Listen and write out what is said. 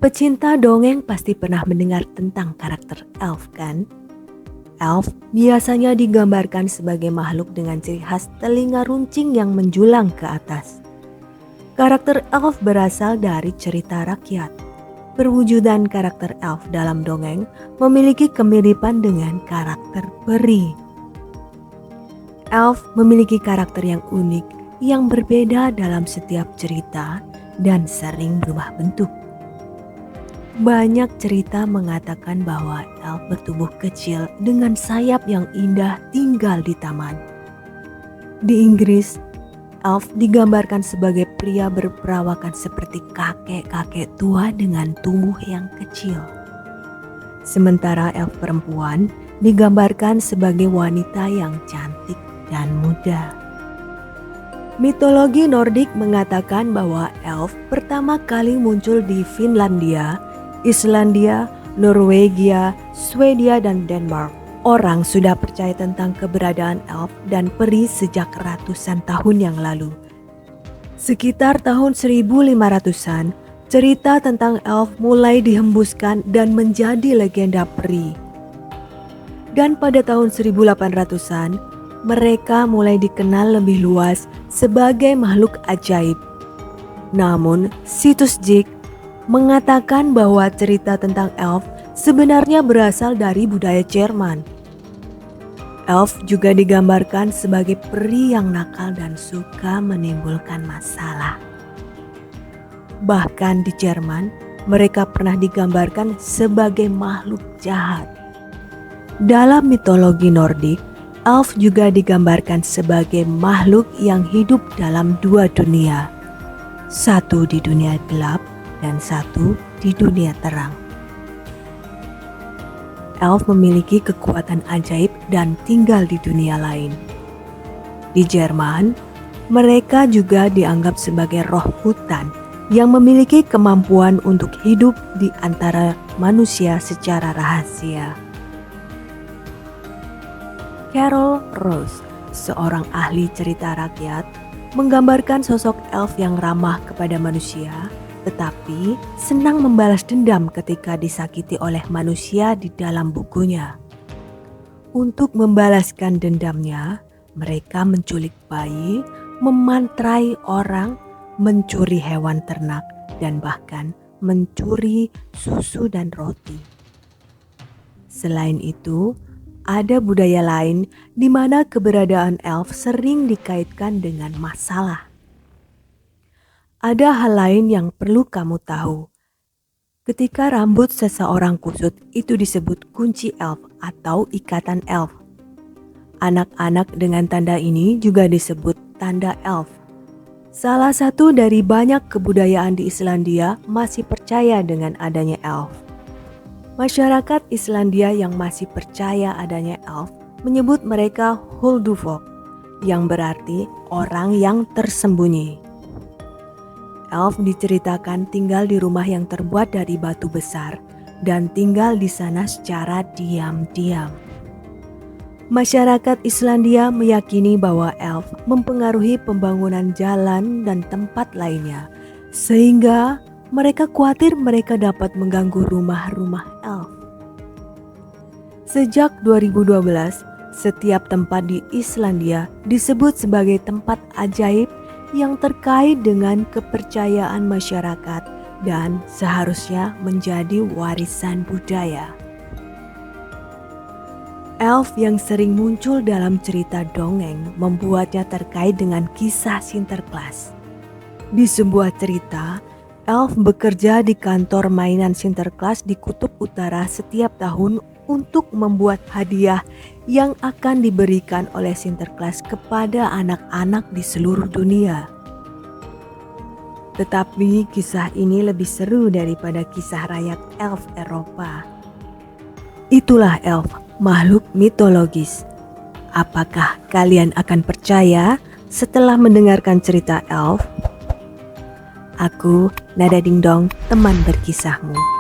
Pecinta dongeng pasti pernah mendengar tentang karakter elf kan? Elf biasanya digambarkan sebagai makhluk dengan ciri khas telinga runcing yang menjulang ke atas. Karakter elf berasal dari cerita rakyat. Perwujudan karakter elf dalam dongeng memiliki kemiripan dengan karakter peri. Elf memiliki karakter yang unik yang berbeda dalam setiap cerita dan sering berubah bentuk. Banyak cerita mengatakan bahwa elf bertubuh kecil dengan sayap yang indah tinggal di taman. Di Inggris, elf digambarkan sebagai pria berperawakan seperti kakek-kakek tua dengan tubuh yang kecil. Sementara elf perempuan digambarkan sebagai wanita yang cantik dan muda. Mitologi Nordik mengatakan bahwa elf pertama kali muncul di Finlandia, Islandia, Norwegia, Swedia, dan Denmark. Orang sudah percaya tentang keberadaan elf dan peri sejak ratusan tahun yang lalu. Sekitar tahun 1500-an, cerita tentang elf mulai dihembuskan dan menjadi legenda peri. Dan pada tahun 1800-an, mereka mulai dikenal lebih luas sebagai makhluk ajaib. Namun, situs Jig mengatakan bahwa cerita tentang elf sebenarnya berasal dari budaya Jerman. Elf juga digambarkan sebagai peri yang nakal dan suka menimbulkan masalah. Bahkan di Jerman, mereka pernah digambarkan sebagai makhluk jahat. Dalam mitologi Nordik, elf juga digambarkan sebagai makhluk yang hidup dalam dua dunia. Satu di dunia gelap dan satu di dunia terang. Elf memiliki kekuatan ajaib dan tinggal di dunia lain. Di Jerman, mereka juga dianggap sebagai roh hutan yang memiliki kemampuan untuk hidup di antara manusia secara rahasia. Carol Rose, seorang ahli cerita rakyat, menggambarkan sosok elf yang ramah kepada manusia, tetapi senang membalas dendam ketika disakiti oleh manusia di dalam bukunya. Untuk membalaskan dendamnya, mereka menculik bayi, memantrai orang, mencuri hewan ternak, dan bahkan mencuri susu dan roti. Selain itu, ada budaya lain di mana keberadaan elf sering dikaitkan dengan masalah. Ada hal lain yang perlu kamu tahu. Ketika rambut seseorang kusut, itu disebut kunci elf atau ikatan elf. Anak-anak dengan tanda ini juga disebut tanda elf. Salah satu dari banyak kebudayaan di Islandia masih percaya dengan adanya elf. Masyarakat Islandia yang masih percaya adanya elf menyebut mereka Huldufólk, yang berarti orang yang tersembunyi. Elf diceritakan tinggal di rumah yang terbuat dari batu besar dan tinggal di sana secara diam-diam. Masyarakat Islandia meyakini bahwa elf mempengaruhi pembangunan jalan dan tempat lainnya, sehingga mereka khawatir mereka dapat mengganggu rumah-rumah elf. Sejak 2012, setiap tempat di Islandia disebut sebagai tempat ajaib yang terkait dengan kepercayaan masyarakat dan seharusnya menjadi warisan budaya. Elf yang sering muncul dalam cerita dongeng membuatnya terkait dengan kisah Sinterklaas. Di sebuah cerita, elf bekerja di kantor mainan Sinterklaas di Kutub Utara setiap tahun untuk membuat hadiah yang akan diberikan oleh Sinterklaas kepada anak-anak di seluruh dunia. Tetapi kisah ini lebih seru daripada kisah rakyat elf Eropa. Itulah elf, makhluk mitologis. Apakah kalian akan percaya setelah mendengarkan cerita elf? Aku, Nada Dingdong, teman berkisahmu.